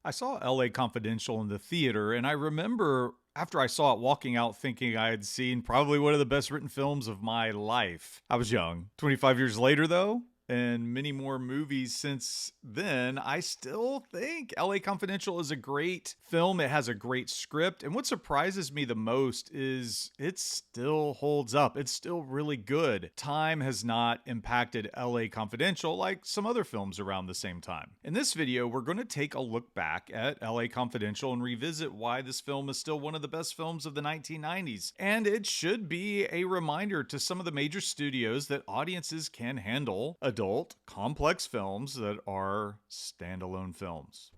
I saw LA Confidential in the theater, and I remember after I saw it walking out thinking I had seen probably one of the best written films of my life. I was young. 25 years later, though, and many more movies since then, I still think LA Confidential is a great film. It has a great script. And what surprises me the most is it still holds up. It's still really good. Time has not impacted LA Confidential like some other films around the same time. In this video, we're going to take a look back at LA Confidential and revisit why this film is still one of the best films of the 1990s. And it should be a reminder to some of the major studios that audiences can handle adult, complex films that are standalone films.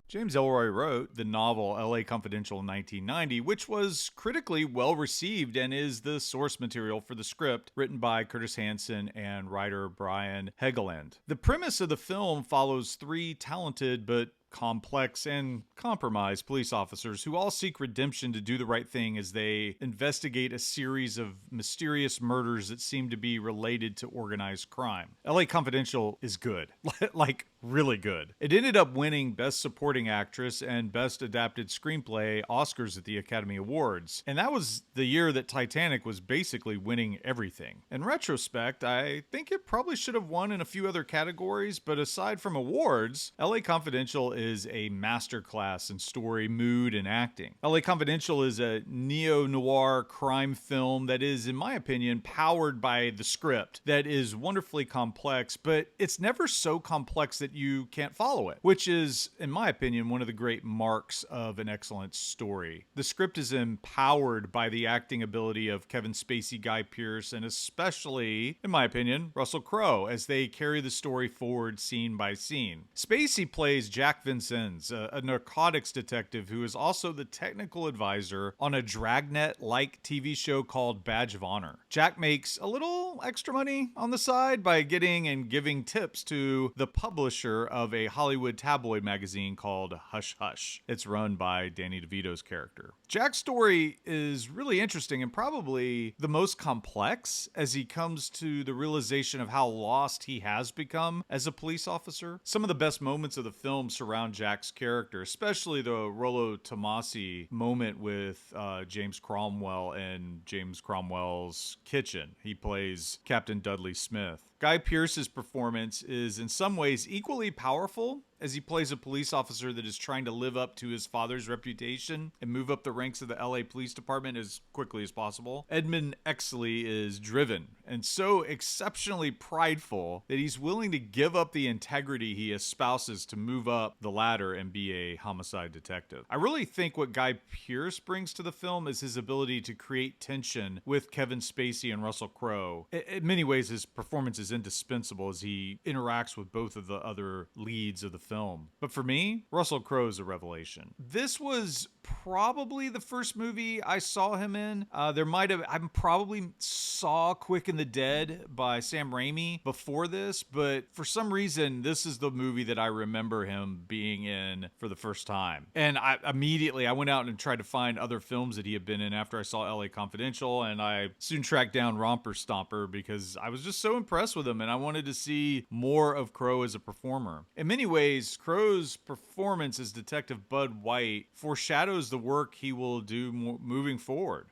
James Ellroy wrote the novel LA Confidential in 1990, which was critically well received and is the source material for the script written by Curtis Hanson and writer Brian Helgeland. The premise of the film follows three talented but complex and compromised police officers who all seek redemption to do the right thing as they investigate a series of mysterious murders that seem to be related to organized crime. LA Confidential is good. Like, really good. It ended up winning Best Supporting Actress and Best Adapted Screenplay Oscars at the Academy Awards. And that was the year that Titanic was basically winning everything. In retrospect, I think it probably should have won in a few other categories, but aside from awards, LA Confidential is a masterclass in story, mood, and acting. LA Confidential is a neo-noir crime film that is, in my opinion, powered by the script that is wonderfully complex, but it's never so complex that you can't follow it, which is, in my opinion, one of the great marks of an excellent story. The script is empowered by the acting ability of Kevin Spacey, Guy Pearce, and especially, in my opinion, Russell Crowe, as they carry the story forward scene by scene. Spacey plays Jack Vincennes, a narcotics detective who is also the technical advisor on a Dragnet-like TV show called Badge of Honor. Jack makes a little extra money on the side by getting and giving tips to the publisher of a Hollywood tabloid magazine called Hush Hush. It's run by Danny DeVito's character. Jack's story is really interesting and probably the most complex as he comes to the realization of how lost he has become as a police officer. Some of the best moments of the film surround Jack's character, especially the Rollo Tomasi moment with James Cromwell in James Cromwell's kitchen. He plays Captain Dudley Smith. Guy Pearce's performance is in some ways equally powerful as he plays a police officer that is trying to live up to his father's reputation and move up the ranks of the LA Police Department as quickly as possible. Edmund Exley is driven and so exceptionally prideful that he's willing to give up the integrity he espouses to move up the ladder and be a homicide detective. I really think what Guy Pearce brings to the film is his ability to create tension with Kevin Spacey and Russell Crowe. In many ways, his performance is indispensable as he interacts with both of the other leads of the film. But for me, Russell Crowe is a revelation. This was probably the first movie I saw him in. I probably saw Quick and the Dead by Sam Raimi before this, but for some reason, this is the movie that I remember him being in for the first time. And I went out and tried to find other films that he had been in after I saw LA Confidential, and I soon tracked down Romper Stomper because I was just so impressed with him and I wanted to see more of Crowe as a performer. In many ways, Crowe's performance as Detective Bud White foreshadows the work he will do moving forward.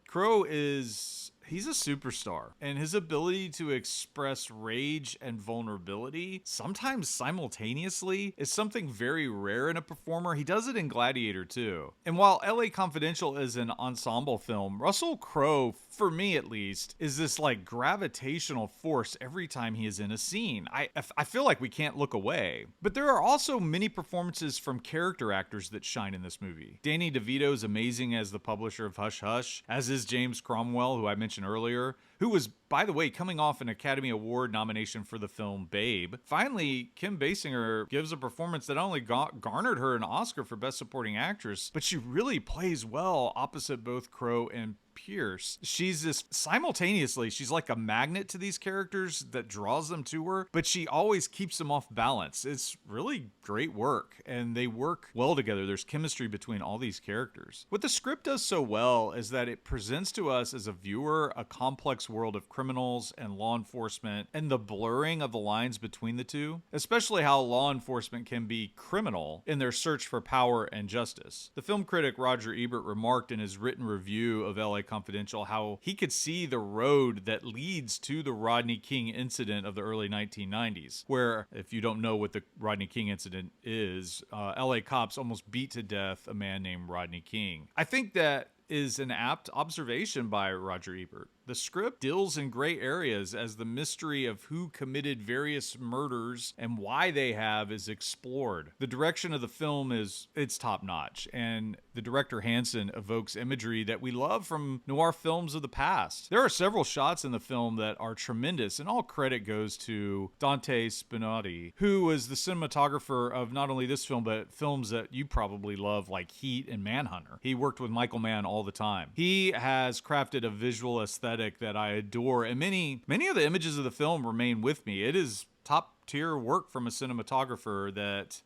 He's a superstar, and his ability to express rage and vulnerability, sometimes simultaneously, is something very rare in a performer. He does it in Gladiator too. And while LA Confidential is an ensemble film, Russell Crowe, for me at least, is this like gravitational force every time he is in a scene. I feel like we can't look away. But there are also many performances from character actors that shine in this movie. Danny DeVito is amazing as the publisher of Hush Hush, as is James Cromwell, who I mentioned earlier, who was, by the way, coming off an Academy Award nomination for the film Babe. Finally, Kim Basinger gives a performance that not only garnered her an Oscar for Best Supporting Actress, but she really plays well opposite both Crowe and Pierce. She's just simultaneously, she's like a magnet to these characters that draws them to her, but she always keeps them off balance. It's really great work, and they work well together. There's chemistry between all these characters. What the script does so well is that it presents to us as a viewer a complex world of criminals and law enforcement and the blurring of the lines between the two, especially how law enforcement can be criminal in their search for power and justice. The film critic Roger Ebert remarked in his written review of LA Confidential how he could see the road that leads to the Rodney King incident of the early 1990s, where, if you don't know what the Rodney King incident is, LA cops almost beat to death a man named Rodney King. I think that is an apt observation by Roger Ebert. The script deals in gray areas as the mystery of who committed various murders and why they have is explored. The direction of the film it's top notch, and the director Hansen evokes imagery that we love from noir films of the past. There are several shots in the film that are tremendous, and all credit goes to Dante Spinotti, who was the cinematographer of not only this film, but films that you probably love like Heat and Manhunter. He worked with Michael Mann all the time. He has crafted a visual aesthetic that I adore, and many of the images of the film remain with me. It is top tier work from a cinematographer that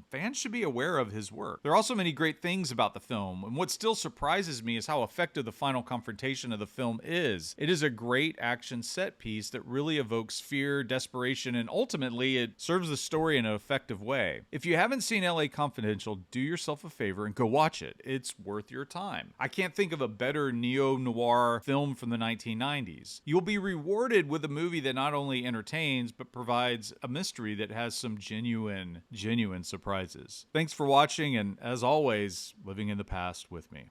fans should be aware of his work. There are also many great things about the film, and what still surprises me is how effective the final confrontation of the film is. It is a great action set piece that really evokes fear, desperation, and ultimately it serves the story in an effective way. If you haven't seen LA Confidential, do yourself a favor and go watch it. It's worth your time. I can't think of a better neo-noir film from the 1990s. You'll be rewarded with a movie that not only entertains, but provides a mystery that has some genuine surprises. Thanks for watching, and as always, living in the past with me.